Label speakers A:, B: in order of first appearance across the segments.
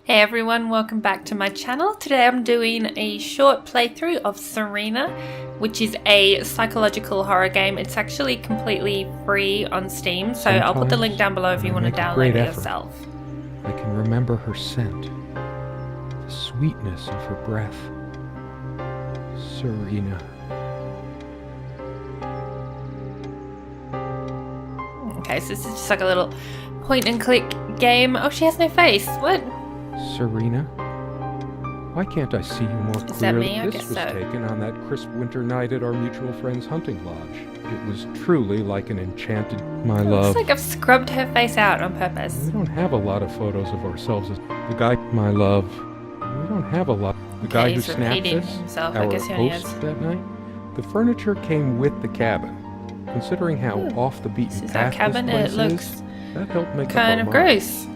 A: Hey everyone, welcome back to my channel. Today I'm doing a short playthrough of Serena, which is a psychological horror game. It's actually completely free on Steam, so I'll put the link down below if you want to download it yourself.
B: I can remember her scent, the sweetness of her breath. Serena.
A: Okay, so this is just like a little point and click game. Oh, she has no face. What?
B: Serena? Why can't I see you more clearly?
A: Is that me? I
B: This
A: guess
B: was
A: so.
B: taken on that crisp winter night at our mutual friend's hunting lodge. It was truly like an enchanted... My
A: It
B: love.
A: looks like I've scrubbed her face out on purpose.
B: We don't have a lot of photos of ourselves as... The guy... My love. We don't have a lot... The guy who
A: he's
B: snapped
A: repeating
B: this,
A: himself. I
B: our
A: guess he only
B: host
A: has-
B: that night, the furniture came with the cabin. Considering how off the beaten
A: This is our
B: path
A: cabin.
B: this place
A: It looks
B: is, that helped make
A: kind
B: up
A: of
B: our mind.
A: gross.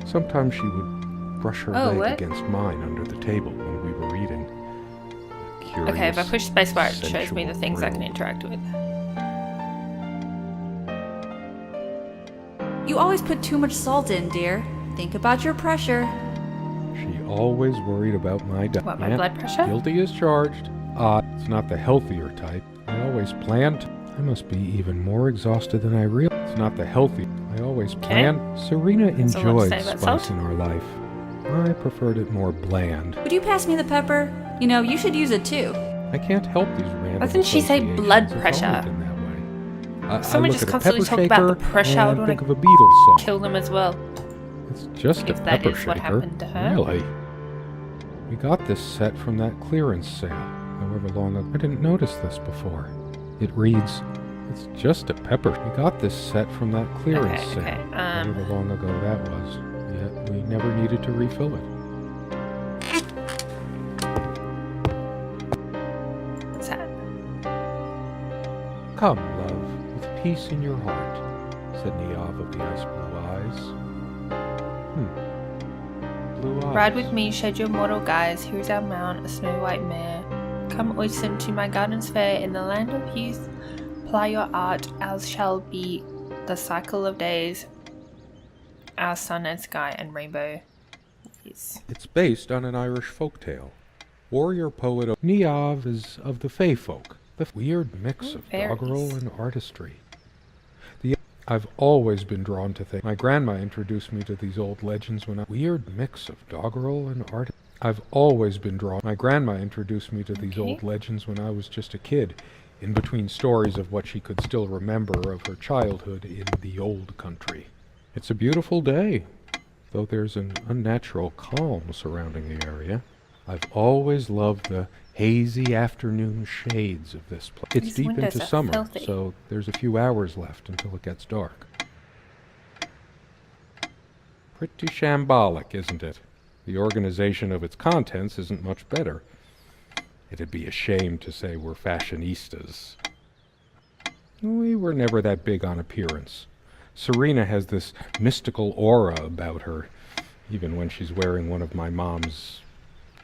B: Sometimes she would brush her
A: Oh,
B: leg
A: what?
B: against mine under the table when we were reading.
A: Okay, if I push spacebar, it shows me
B: sensual
A: the things I can
B: thrill.
A: interact with.
C: You always put too much salt in, dear. Think about your pressure.
B: She always worried about my diet.
A: What, my blood pressure?
B: Guilty as charged. It's not the healthier type. I always planned. I must be even more exhausted than I realized. It's not the healthy. I always planned. Serena
A: That's all I have to
B: enjoyed
A: say about
B: spice
A: salt.
B: in our life. I preferred it more bland.
C: Would you pass me the pepper? You know, you should use it too.
B: I can't help these random
A: Doesn't she say
B: associations.
A: blood
B: It's always
A: pressure?
B: been that way.
A: Someone
B: I
A: just
B: look at a
A: constantly
B: pepper
A: talk about the
B: shaker
A: pressure. I would
B: and
A: wanna
B: think of a Beatles song.
A: Kill them as well.
B: It's just a
A: If that
B: pepper
A: is what
B: shaker.
A: happened to her.
B: Really? We got this set from that clearance sale, however long ago. I didn't notice this before. It reads, it's just a pepper. We got this set from that clearance
A: Okay,
B: sale,
A: okay,
B: however long ago that was. Yet we never needed to refill it.
A: What's that?
B: Come, love, with peace in your heart, said Niamh of the ice blue eyes. Blue eyes.
A: Ride with me, shed your mortal guise. Here is our mount, a snow white mare. Come, oisen, to my gardens fair. In the land of youth, ply your art. Ours shall be the cycle of days. Our sun and sky and rainbow. Yes.
B: It's based on an Irish folktale. Warrior poet Niamh is of the Fae folk, the weird mix of
A: fairies.
B: doggerel and artistry. I've always been drawn to things. My grandma introduced me to these old legends when weird mix of doggerel and art. I've always been drawn. My grandma introduced me to these
A: Okay.
B: old legends when I was just a kid, in between stories of what she could still remember of her childhood in the old country. It's a beautiful day, though there's an unnatural calm surrounding the area. I've always loved the hazy afternoon shades of this place. It's
A: These
B: deep
A: windows
B: into
A: are
B: summer,
A: filthy.
B: so there's a few hours left until it gets dark. Pretty shambolic, isn't it? The organization of its contents isn't much better. It'd be a shame to say we're fashionistas. We were never that big on appearance. Serena has this mystical aura about her, even when she's wearing one of my mom's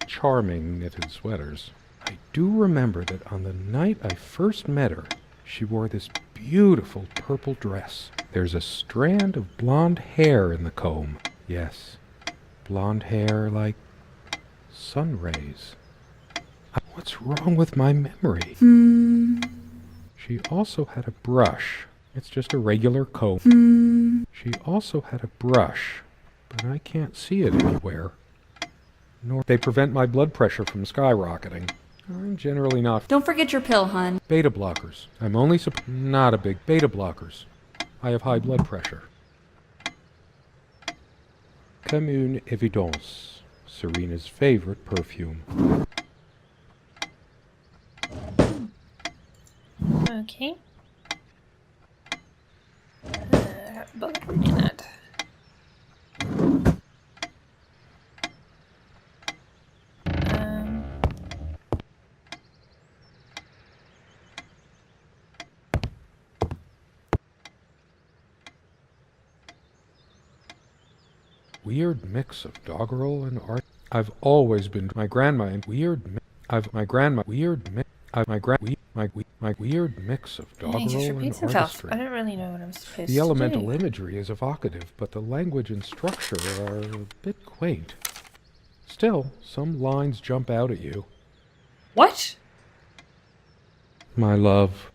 B: charming knitted sweaters. I do remember that on the night I first met her, she wore this beautiful purple dress. There's a strand of blonde hair in the comb. Yes, blonde hair like sun rays. What's wrong with my memory? She also had a brush. It's just a regular comb. She also had a brush, but I can't see it anywhere. Nor they prevent my blood pressure from skyrocketing. I'm generally not
C: Don't forget your pill, hun.
B: beta blockers. I'm only not a big beta blockers. I have high blood pressure. Comme une évidence. Serena's favorite perfume.
A: Okay. Bullet in it.
B: Weird mix of doggerel and art. I've always been my grandma and weird. My grandma weird. My My weird mix of
A: Yeah, he just
B: doggerel and
A: repeats himself.
B: artistry.
A: I don't really know what I'm supposed
B: The
A: to
B: elemental
A: do.
B: imagery is evocative, but the language and structure are a bit quaint. Still, some lines jump out at you.
A: What?
B: My love.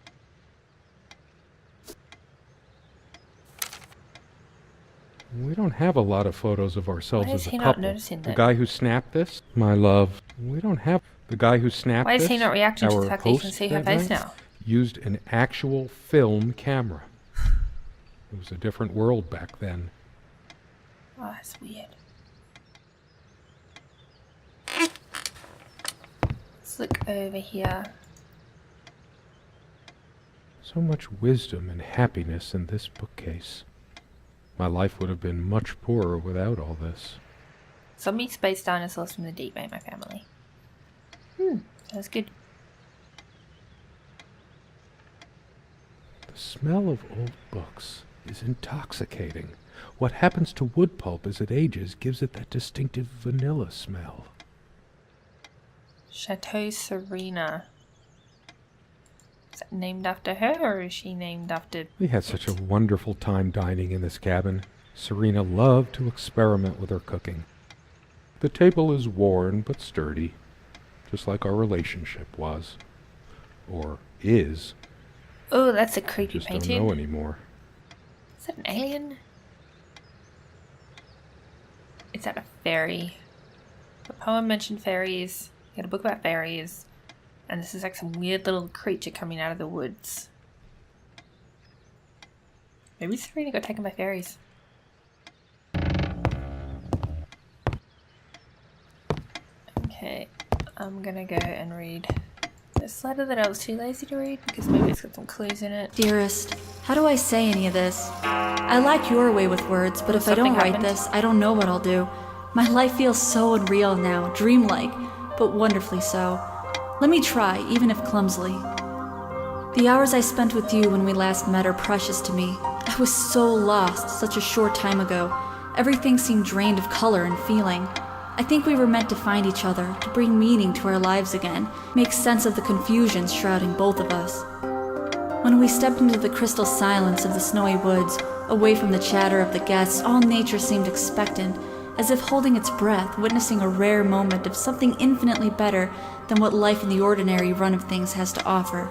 B: We don't have a lot of photos of ourselves
A: Why is
B: as a
A: he not
B: couple.
A: noticing
B: The
A: that?
B: guy who snapped this, my love. We don't have the guy who snapped
A: Why
B: this.
A: is he not reacting to the
B: our
A: fact that you can
B: host
A: see her
B: that
A: face
B: night,
A: now?
B: used an actual film camera. It was a different world back then.
A: Oh, that's weird. Let's look over here.
B: So much wisdom and happiness in this bookcase. My life would have been much poorer without all this.
A: Zombie space dinosaurs from the deep ate my family. That's good.
B: The smell of old books is intoxicating. What happens to wood pulp as it ages gives it that distinctive vanilla smell.
A: Chateau Serena. Is that named after her, or is she named after...
B: We had such a wonderful time dining in this cabin. Serena loved to experiment with her cooking. The table is worn but sturdy, just like our relationship was. Or is.
A: Oh, that's a
B: I
A: creepy
B: just
A: painting.
B: don't know anymore.
A: Is that an alien? Is that a fairy? The poem mentioned fairies. You had a book about fairies. And this is like some weird little creature coming out of the woods. Maybe Serena got taken by fairies. Okay, I'm gonna go and read this letter that I was too lazy to read because maybe it's got some clues in it.
C: Dearest, how do I say any of this? I like your way with words, but if I don't
A: Something
C: write
A: happened?
C: this, I don't know what I'll do. My life feels so unreal now, dreamlike, but wonderfully so. Let me try, even if clumsily. The hours I spent with you when we last met are precious to me. I was so lost such a short time ago. Everything seemed drained of color and feeling. I think we were meant to find each other, to bring meaning to our lives again, make sense of the confusion shrouding both of us. When we stepped into the crystal silence of the snowy woods, away from the chatter of the guests, all nature seemed expectant, as if holding its breath, witnessing a rare moment of something infinitely better than what life in the ordinary run of things has to offer.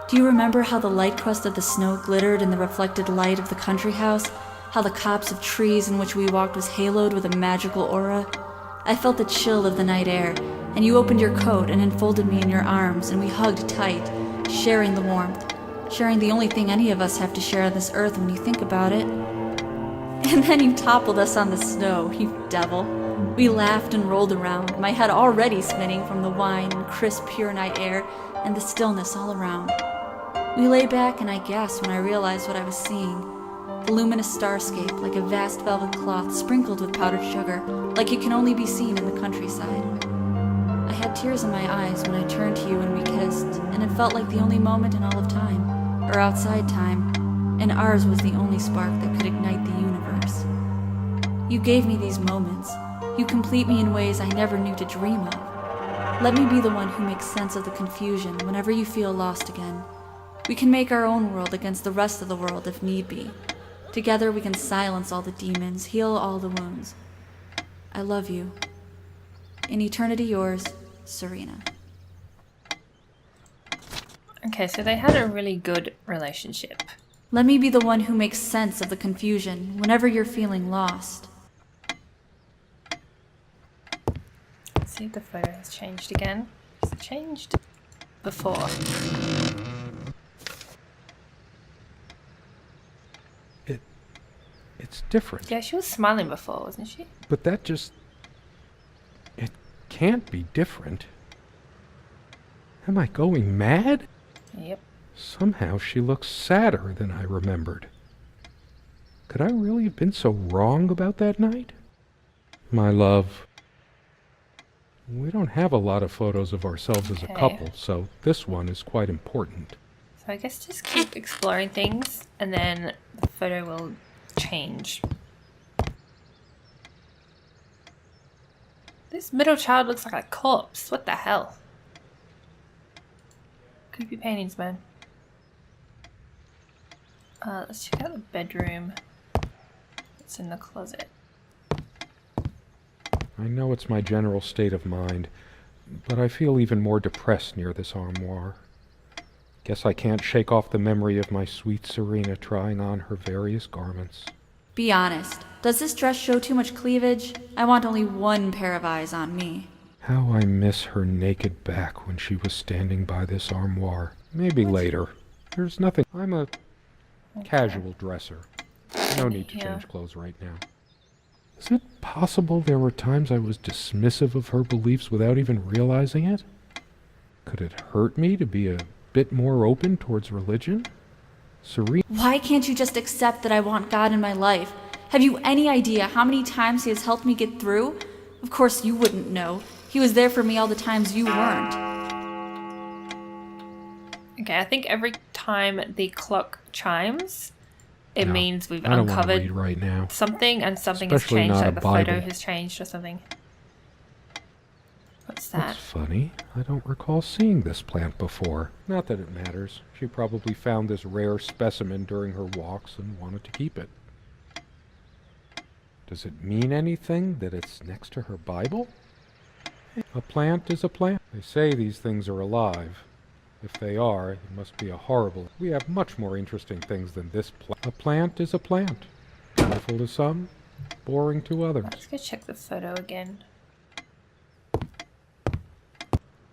C: Do you remember how the light crust of the snow glittered in the reflected light of the country house? How the copse of trees in which we walked was haloed with a magical aura? I felt the chill of the night air, and you opened your coat and enfolded me in your arms, and we hugged tight, sharing the warmth, sharing the only thing any of us have to share on this earth when you think about it. And then you toppled us on the snow, you devil. We laughed and rolled around, my head already spinning from the wine and crisp, pure night air and the stillness all around. We lay back and I gasped when I realized what I was seeing. The luminous starscape, like a vast velvet cloth sprinkled with powdered sugar, like it can only be seen in the countryside. I had tears in my eyes when I turned to you and we kissed, and it felt like the only moment in all of time, or outside time, and ours was the only spark that could ignite the universe. You gave me these moments. You complete me in ways I never knew to dream of. Let me be the one who makes sense of the confusion whenever you feel lost again. We can make our own world against the rest of the world if need be. Together we can silence all the demons, heal all the wounds. I love you. In eternity yours, Serena.
A: Okay, so they had a really good relationship.
C: Let me be the one who makes sense of the confusion whenever you're feeling lost.
A: Let's see if the photo has changed again. It's changed before.
B: It's different.
A: Yeah, she was smiling before, wasn't she?
B: But that just... It can't be different. Am I going mad?
A: Yep.
B: Somehow she looks sadder than I remembered. Could I really have been so wrong about that night? My love, we don't have a lot of photos of ourselves as a
A: Okay.
B: couple, so this one is quite important.
A: So I guess just keep exploring things and then the photo will change. This middle child looks like a corpse. What the hell? Creepy paintings, man. Let's check out the bedroom. It's in the closet.
B: I know it's my general state of mind, but I feel even more depressed near this armoire. Guess I can't shake off the memory of my sweet Serena trying on her various garments.
C: Be honest. Does this dress show too much cleavage? I want only one pair of eyes on me.
B: How I miss her naked back when she was standing by this armoire. Maybe later. There's nothing. I'm a casual dresser. No need to change clothes right now. Is it possible there were times I was dismissive of her beliefs without even realizing it? Could it hurt me to be a bit more open towards religion? Serena.
C: Why can't you just accept that I want God in my life? Have you any idea how many times he has helped me get through? Of course you wouldn't know. He was there for me all the times you weren't.
A: Okay, I think every time the clock chimes, it means we've
B: I don't want to
A: uncovered
B: read right now.
A: something, and something
B: Especially
A: has changed,
B: not
A: like
B: a
A: the photo
B: Bible.
A: has changed or something. What's that?
B: That's funny. I don't recall seeing this plant before. Not that it matters. She probably found this rare specimen during her walks and wanted to keep it. Does it mean anything that it's next to her Bible? A plant is a plant. They say these things are alive. If they are, it must be a horrible... We have much more interesting things than this plant. A plant is a plant. Wonderful to some, boring to others.
A: Let's go check the photo again.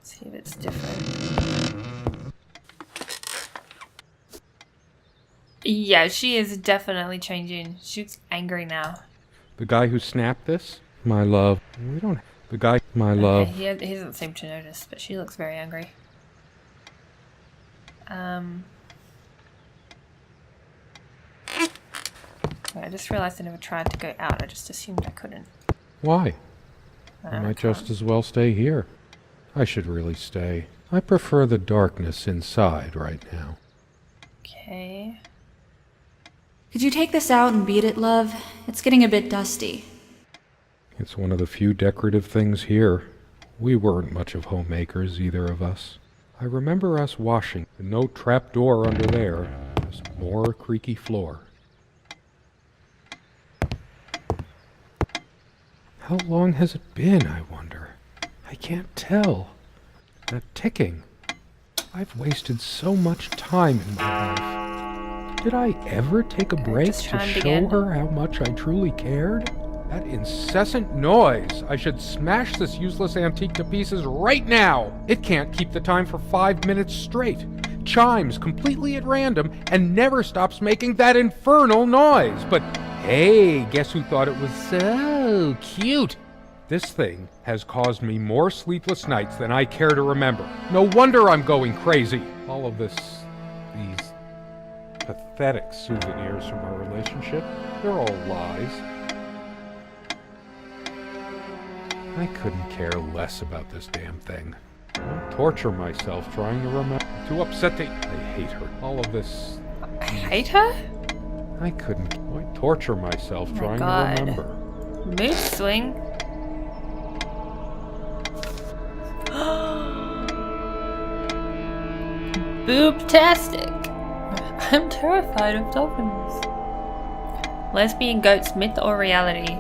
A: See if it's different. Yeah, she is definitely changing. She's angry now.
B: The guy who snapped this? My love. We don't... The guy... My love.
A: Okay, he doesn't seem to notice, but she looks very angry. I just realized I never tried to go out. I just assumed I couldn't.
B: Why? I might just as well stay here. I should really stay. I prefer the darkness inside right now.
A: Okay.
C: Could you take this out and beat it, love? It's getting a bit dusty.
B: It's one of the few decorative things here. We weren't much of homemakers, either of us. I remember us washing, and no trap door under there, just more creaky floor. How long has it been, I wonder? I can't tell. That ticking. I've wasted so much time in my life. Did I ever take a break
A: just
B: to
A: chimed
B: show
A: again.
B: her how much I truly cared? That incessant noise! I should smash this useless antique to pieces right now! It can't keep the time for 5 minutes straight. Chimes completely at random and never stops making that infernal noise. But hey, guess who thought it was so cute? This thing has caused me more sleepless nights than I care to remember. No wonder I'm going crazy. All of these pathetic souvenirs from our relationship, they're all lies. I couldn't care less about this damn thing. I'll torture myself trying to remember. Too upset to... I hate her. All of this...
A: I hate her?
B: I couldn't... Why torture myself
A: Oh my
B: trying
A: God.
B: to remember?
A: Mood swing. Boobtastic. I'm terrified of dolphins. Lesbian goats, myth or reality?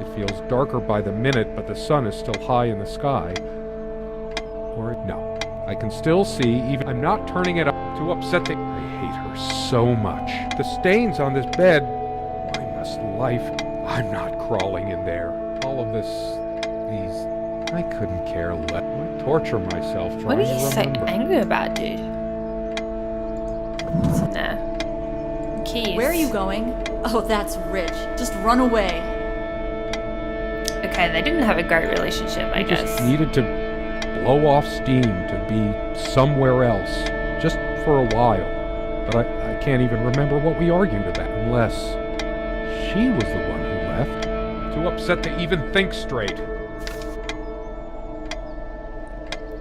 B: It feels darker by the minute, but the sun is still high in the sky. Or no. I can still see, even... I'm not turning it up. Too upset to... I hate her so much. The stains on this bed... Why must life... I'm not crawling in there. All of this... These... I couldn't care less. I torture myself trying
A: What are
B: to
A: you so
B: remember.
A: angry about, dude? What's in there? Keys.
C: Where are you going? Oh, that's rich. Just run away.
A: Okay, they didn't have a great relationship, I guess.
B: Just needed to blow off steam to be somewhere else. Just for a while. But I can't even remember what we argued about. Unless she was the one who left. Too upset to even think straight.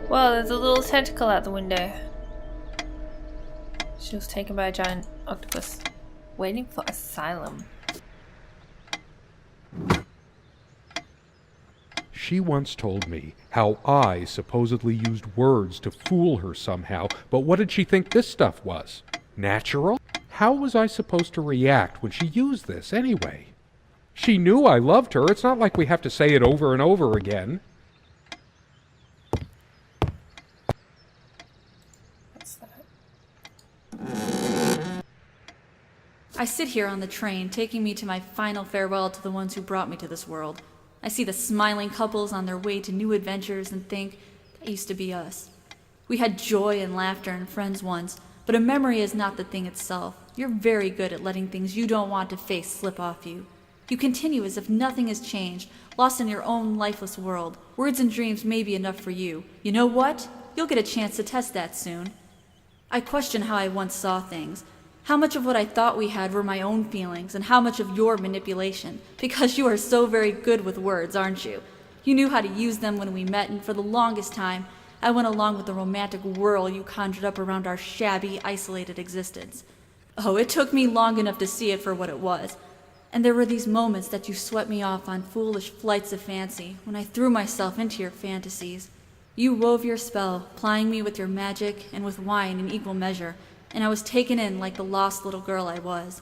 A: Well, there's a little tentacle out the window. She was taken by a giant octopus. Waiting for asylum.
B: She once told me how I supposedly used words to fool her somehow, but what did she think this stuff was? Natural? How was I supposed to react when she used this anyway? She knew I loved her. It's not like we have to say it over and over again.
A: What's that?
C: I sit here on the train, taking me to my final farewell to the ones who brought me to this world. I see the smiling couples on their way to new adventures and think, that used to be us. We had joy and laughter and friends once, but a memory is not the thing itself. You're very good at letting things you don't want to face slip off you. You continue as if nothing has changed, lost in your own lifeless world. Words and dreams may be enough for you. You know what? You'll get a chance to test that soon. I question how I once saw things. How much of what I thought we had were my own feelings, and how much of your manipulation, because you are so very good with words, aren't you? You knew how to use them when we met, and for the longest time, I went along with the romantic whirl you conjured up around our shabby, isolated existence. Oh, it took me long enough to see it for what it was. And there were these moments that you swept me off on foolish flights of fancy, when I threw myself into your fantasies. You wove your spell, plying me with your magic and with wine in equal measure, and I was taken in like the lost little girl I was.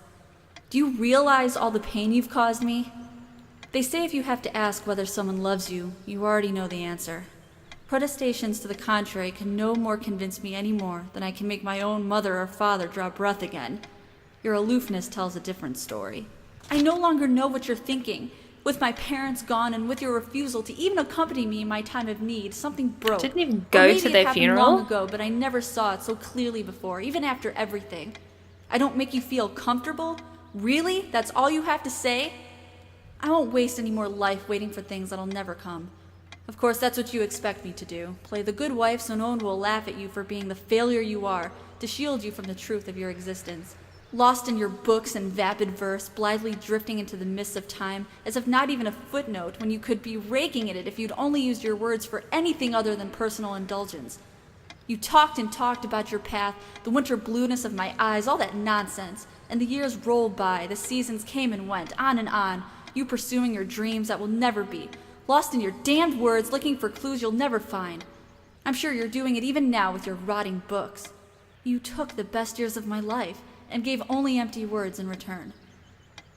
C: Do you realize all the pain you've caused me? They say if you have to ask whether someone loves you, you already know the answer. Protestations to the contrary can no more convince me any more than I can make my own mother or father draw breath again. Your aloofness tells a different story. I no longer know what you're thinking. With my parents gone and with your refusal to even accompany me in my time of need, something broke.
A: Didn't even
C: Or
A: go
C: maybe
A: to
C: it
A: their
C: happened
A: funeral?
C: long ago, but I never saw it so clearly before, even after everything. I don't make you feel comfortable? Really? That's all you have to say? I won't waste any more life waiting for things that'll never come. Of course, that's what you expect me to do. Play the good wife so no one will laugh at you for being the failure you are, to shield you from the truth of your existence. Lost in your books and vapid verse, blithely drifting into the mists of time, as if not even a footnote when you could be raking at it if you'd only used your words for anything other than personal indulgence. You talked and talked about your path, the winter blueness of my eyes, all that nonsense. And the years rolled by, the seasons came and went, on, you pursuing your dreams that will never be, lost in your damned words, looking for clues you'll never find. I'm sure you're doing it even now with your rotting books. You took the best years of my life, and gave only empty words in return.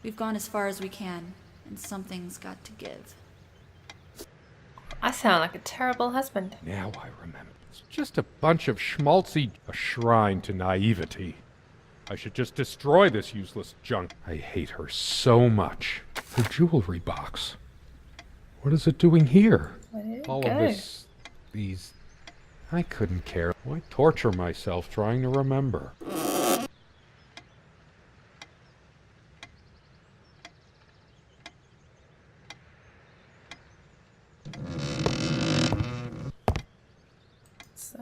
C: We've gone as far as we can, and something's got to give.
A: I sound like a terrible husband.
B: Now I remember. It's just a bunch of schmaltzy, a shrine to naivety. I should just destroy this useless junk. I hate her so much. Her jewelry box. What is it doing here?
A: Where did it
B: All
A: go?
B: of this, these... I couldn't care. Why torture myself trying to remember?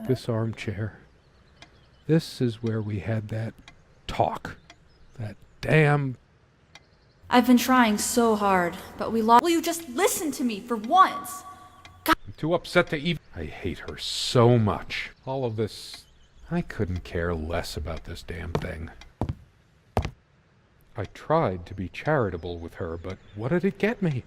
B: This armchair. This is where we had that talk. That damn...
C: I've been trying so hard, but we lost. Will you just listen to me for once?
B: I'm too upset to even... I hate her so much. All of this... I couldn't care less about this damn thing. I tried to be charitable with her, but what did it get me?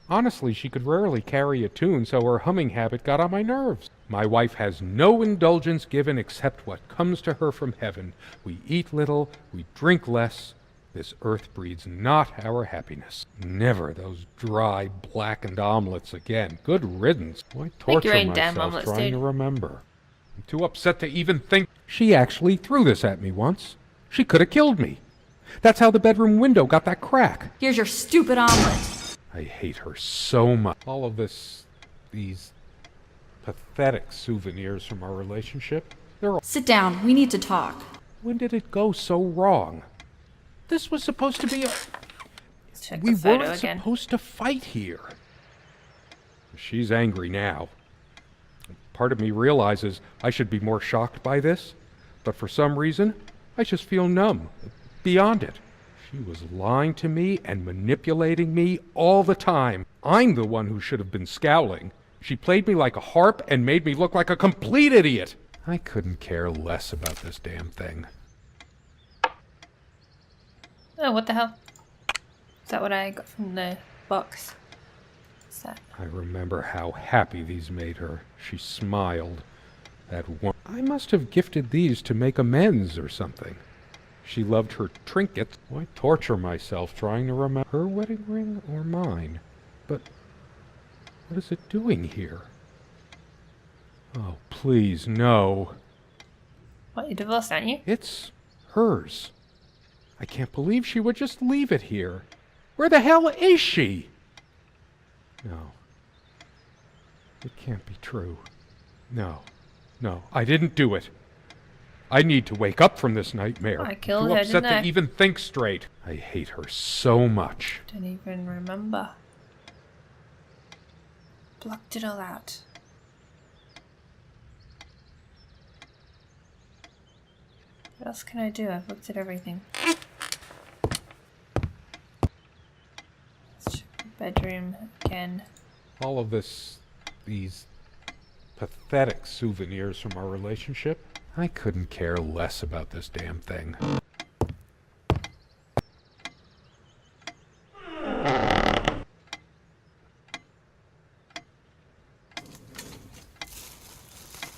B: Honestly, she could rarely carry a tune, so her humming habit got on my nerves. My wife has no indulgence given except what comes to her from heaven. We eat little, we drink less. This earth breeds not our happiness. Never those dry, blackened omelets again. Good riddance. Why torture
A: your own damn
B: myself
A: omelets,
B: trying
A: dude.
B: to remember? I'm too upset to even think. She actually threw this at me once. She could have killed me. That's how the bedroom window got that crack.
C: Here's your stupid omelet.
B: I hate her so much. All of this, these pathetic souvenirs from our relationship, they're all...
C: Sit down, we need to talk.
B: When did it go so wrong? This was supposed to be a...
A: Let's check
B: We
A: the photo
B: weren't
A: again.
B: supposed to fight here. She's angry now. Part of me realizes I should be more shocked by this, but for some reason, I just feel numb, beyond it. She was lying to me and manipulating me all the time. I'm the one who should have been scowling. She played me like a harp and made me look like a complete idiot. I couldn't care less about this damn thing.
A: Oh, what the hell? Is that what I got from the box? What's that?
B: I remember how happy these made her. She smiled. That one. I must have gifted these to make amends or something. She loved her trinkets. Why torture myself trying to remember her wedding ring or mine? But what is it doing here? Oh, please, no.
A: What, you're divorced, aren't you?
B: It's hers. I can't believe she would just leave it here. Where the hell is she? No. It can't be true. No. No, I didn't do it. I need to wake up from this nightmare.
A: I killed
B: Too
A: her,
B: upset
A: didn't I?
B: to even think straight. I hate her so much.
A: Don't even remember. Blocked it all out. What else can I do? I've looked at everything. Let's check the bedroom again.
B: All of these pathetic souvenirs from our relationship. I couldn't care less about this damn thing.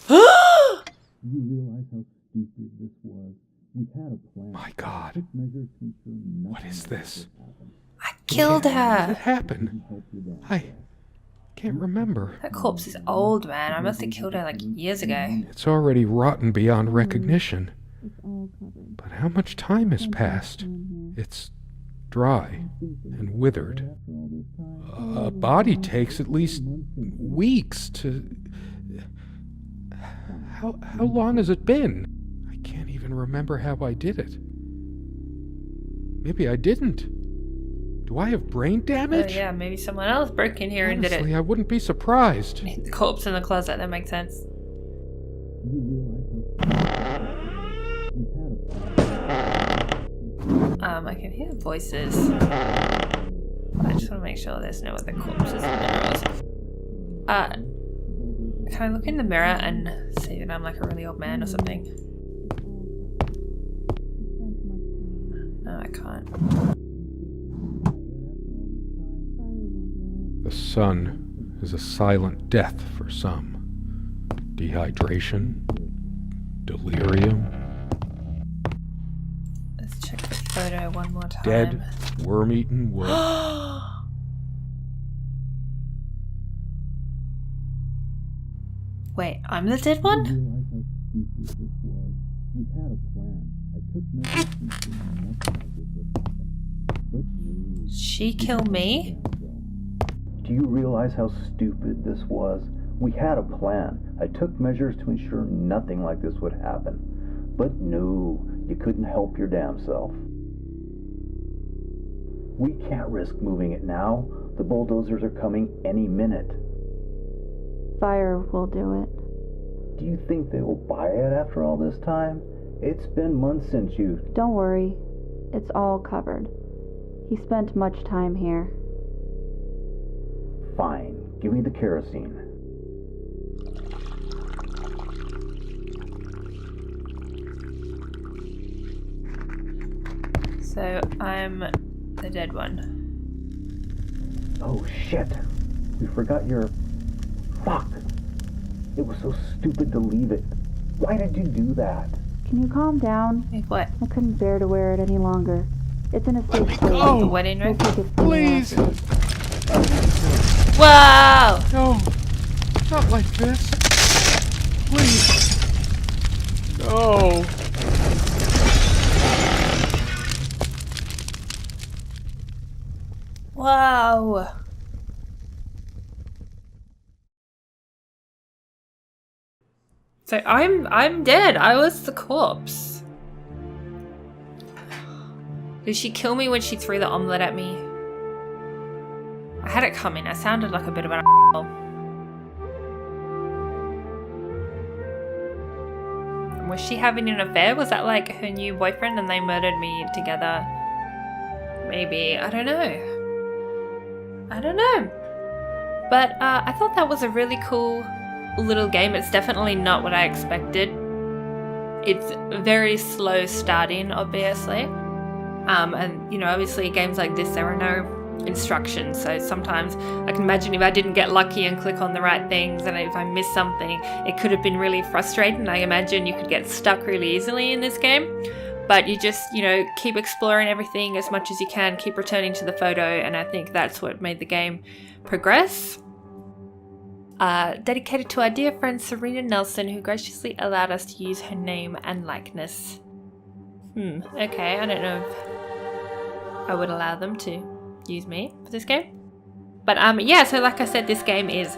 D: You realize how stupid this was? We had a plan.
B: My God.
D: Took measures to ensure nothing
B: What is
D: like
B: this?
D: would happen.
A: I killed
B: What
A: her!
B: happened?
D: Help you down.
B: I can't remember.
A: That corpse is old, man. I must have killed her like years ago.
B: It's already rotten beyond recognition. But how much time has passed? It's dry and withered. A body takes at least weeks to... How long has it been? I can't even remember how I did it. Maybe I didn't. Do I have brain
A: Oh
B: damage?
A: yeah, maybe someone else broke in here and did
B: Honestly,
A: it.
B: I wouldn't be surprised.
A: The corpse in the closet, that makes sense. I can hear voices. I just want to make sure there's no other corpses in the mirrors. Can I look in the mirror and see that I'm like a really old man or something? No, I can't.
B: The sun is a silent death for some. Dehydration, delirium,
A: Let's check the photo one more time.
B: dead, worm-eaten wood.
A: Wait, I'm the dead one?
D: You realize how stupid this was? We had a plan. I took measures to ensure nothing like this would happen. But you...
A: She kill me?
D: Do you realize how stupid this was? We had a plan. I took measures to ensure nothing like this would happen. But no, you couldn't help your damn self. We can't risk moving it now. The bulldozers are coming any minute.
C: Fire will do it.
D: Do you think they will buy it after all this time? It's been months since you...
C: Don't worry, it's all covered. He spent much time here.
D: Fine, give me the kerosene.
A: So I'm the dead one.
D: Oh shit, we forgot your... Fuck! It was so stupid to leave it. Why did you do that?
C: Can you calm down?
A: Wait, what?
C: I couldn't bear to wear it any longer. It's in a safe place.
B: go!
A: The wedding
C: We'll
A: ring?
C: take it
B: Please!
A: Whoa!
B: No! Not like this! Please! No!
A: Wow! So I'm dead. I was the corpse. Did she kill me when she threw the omelette at me? I had it coming. I sounded like a bit of an asshole. Was she having an affair? Was that like her new boyfriend and they murdered me together? Maybe. I don't know. I don't know. But I thought that was a really cool little game. It's definitely not what I expected. It's very slow starting, obviously. And, you know, obviously games like this, there are no instructions. So sometimes I can imagine if I didn't get lucky and click on the right things, and if I missed something, it could have been really frustrating. I imagine you could get stuck really easily in this game. But you just, keep exploring everything as much as you can, keep returning to the photo, and I think that's what made the game progress. Dedicated to our dear friend Serena Nelson, who graciously allowed us to use her name and likeness. Okay, I don't know if I would allow them to use me for this game. But yeah, so like I said, this game is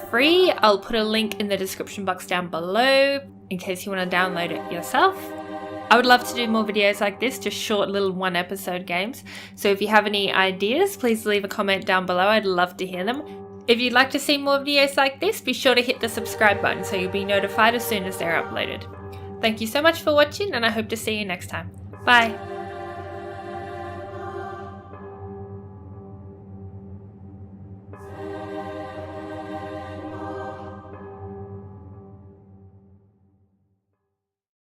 A: free. I'll put a link in the description box down below in case you want to download it yourself. I would love to do more videos like this, just short little 1-episode games. So if you have any ideas, please leave a comment down below. I'd love to hear them. If you'd like to see more videos like this, be sure to hit the subscribe button so you'll be notified as soon as they're uploaded. Thank you so much for watching, and I hope to see you next time. Bye!